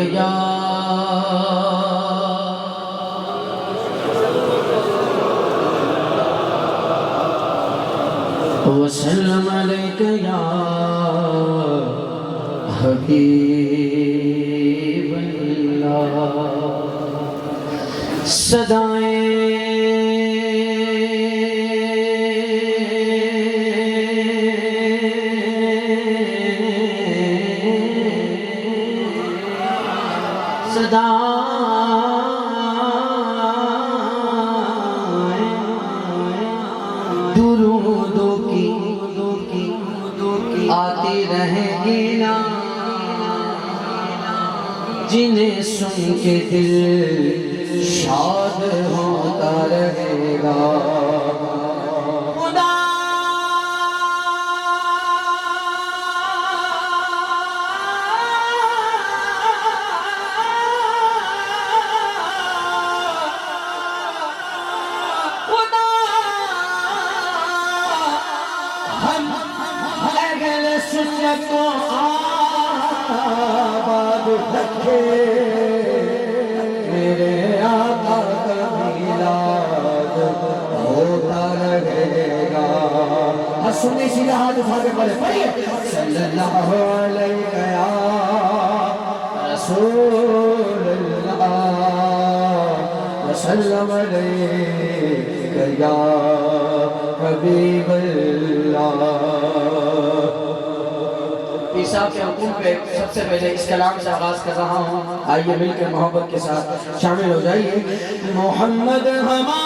या वसल्लम अलैका या हबीबल्लाह। दुरूदों की आती रहेगी ना, जिन्हें सुन के दिल शाद होता रहेगा। को आबाद रखे मेरे आका का मिलाद होता रहेगा। सुनने से हाथ उठा के पढ़िए सल्लल्लाहु अलैहि या रसूलल्लाह वसल्लम अलैका या हबीबल्लाह। साहब के हुक्म पे सबसे पहले इस कलाम से आगाज कर रहा हूँ। आइए मिलकर मोहब्बत के साथ शामिल हो जाइए। मोहम्मद हमारे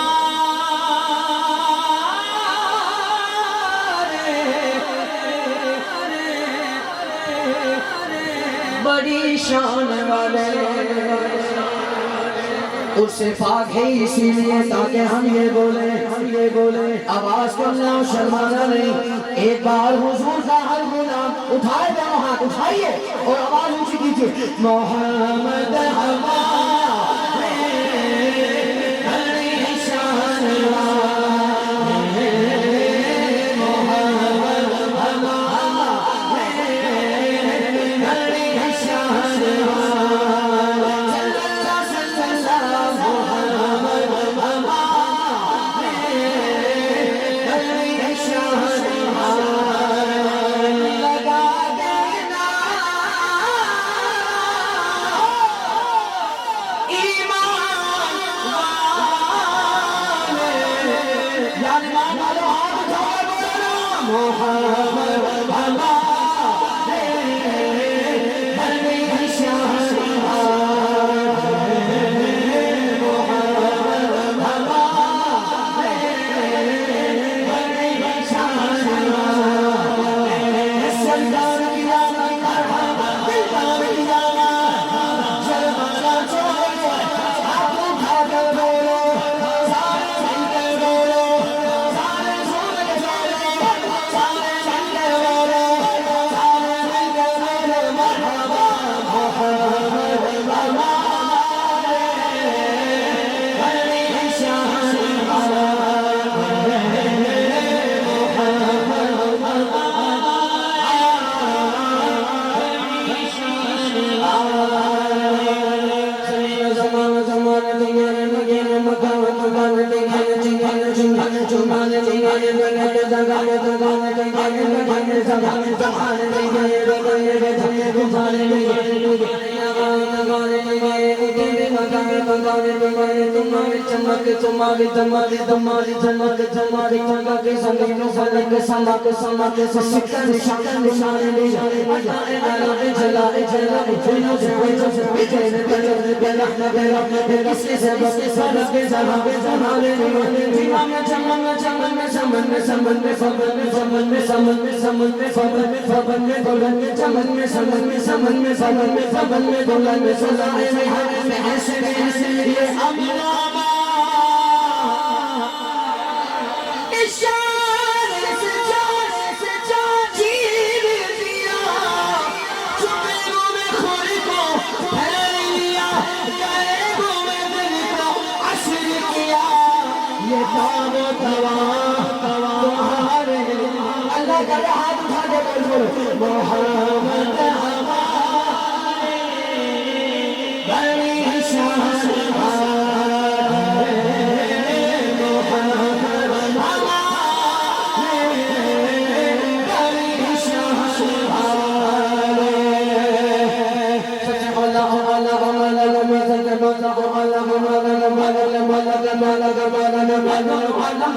बड़ी शान वाले, उससे पाक है इसीलिए ताकि हम ये बोले आवाज करना शर्माना नहीं। एक बार हुजूर का हर गुलाम उठाए दोनों हाथ उठाइए और आवाज ऊंची कीजिए। मोहम्मद हमारे बड़ी शान वाले, मोहम्मद हमारे बड़ी शान तुम्हारी तुम्हारी तुम्हारी जन्नत तुम्हारी जगह के संग फलक समा के समा के सिक्का निशान निशान निशान जलाए जलाए फिर से विजय ने बेला बेला बेला से बस सब के जहां पे जमाने जीवा में चमन में चमन में समन में समन में समन में समन में समन में समन में समन में समन में दुल्हन में चमन में समन में समन में समन में समन में दुल्हन में सजाए में ऐसे ये अमीना अल्लाह का हाथ उठा के बोलो मोहम्मद हमारे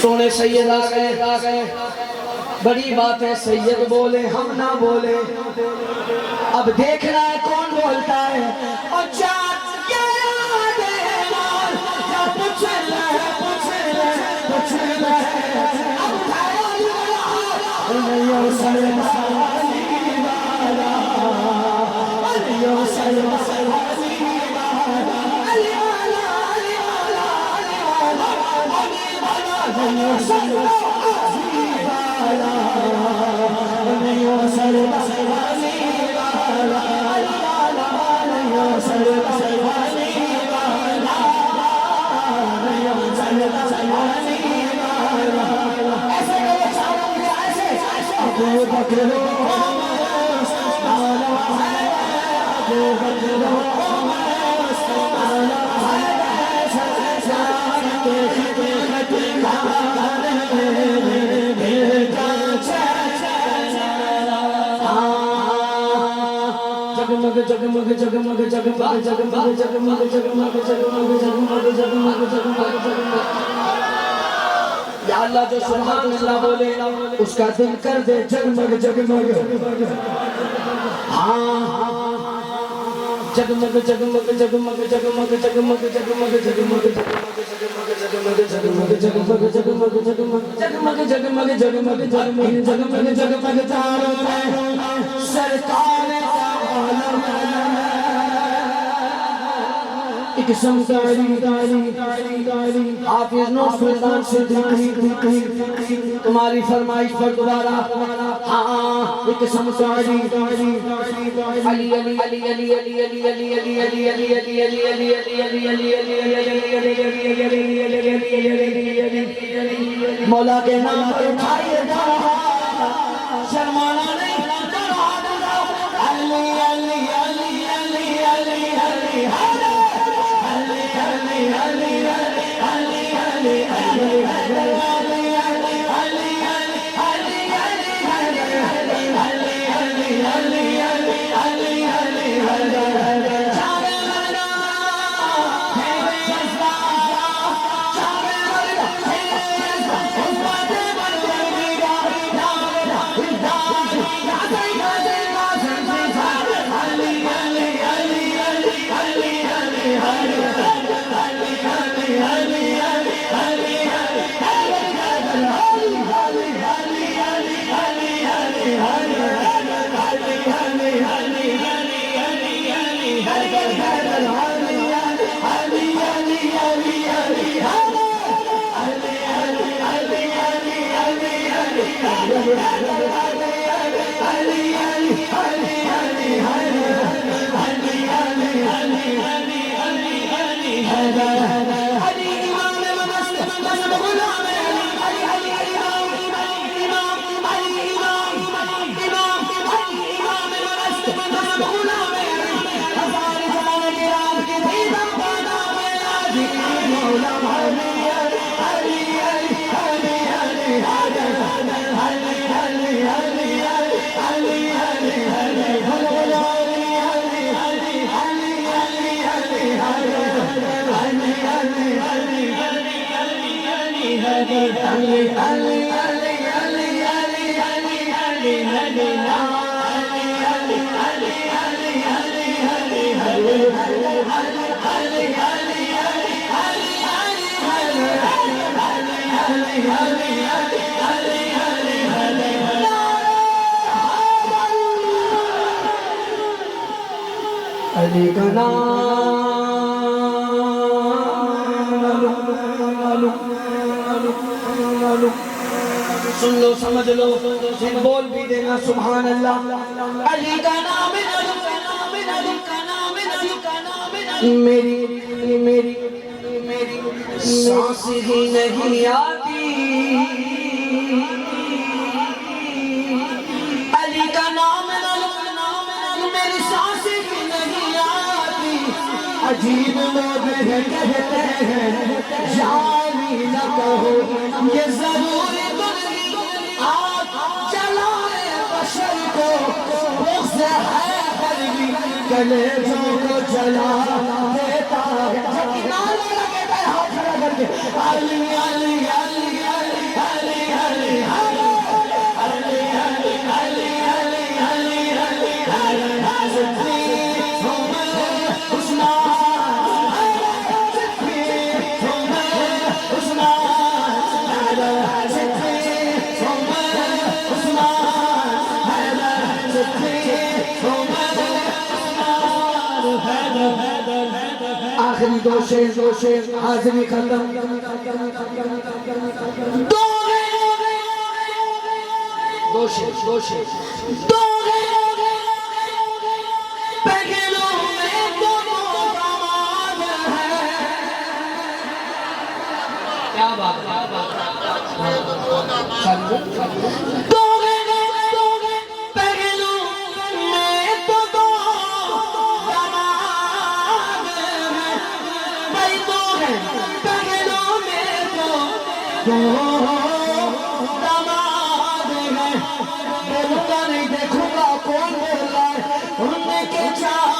सोने सैयद आ गए। बड़ी बात है, सैयद बोले हम ना बोले। अब देखना है कौन बोलता है। और जगमग जगमग जगमग जगमग जगमग जगमग जगमग जगमग जगमग जगमग जगमग जगमग। या अल्लाह जो सुभान अल्लाह बोले उसका दिल कर दे जगमग जगमग। हाँ जगमग जगमग जगमग जगमग जगमग जगमग जगमग जगमग जगमग जगमग जगमग जगमग जगमग जगमग जगमग जगमग जगमग जगमग चारों में सरकार एक हाफिज नूर सुल्तान सिद्दीकी तुम्हारी फरमाइश पर दोबारा। हाँ एक समसारी अली अली अली अली अली अली अली अली अली अली अली अली अली अली अली मौला के नाम पर उठाइए शर्माना नहीं। अली अली अली अली अली अली अली का सुन लो समझ लो बोल भी देना सुभान अल्लाह। अली का नाम मेरी मेरी मेरी सांस ही नहीं आती अजीब लोग भी कहते हैं यारी न कहो ये जरूर आग जलाए बशर को बुग़्ज़ है कलबी कलेजों को जला देता है। नारा लगेगा हाथ खड़ा करके अली अली अली अली अली अली आखिरी दो शेर हाजिरी खत्म। दो शेर पहलू में दोनों दामाद है। क्या बात पहलू में तो दो दामाद है। भाई दो है पहलू में तो दो दामाद है। बोलूंगा नहीं देखूंगा कौन बोल रहा है उनके चार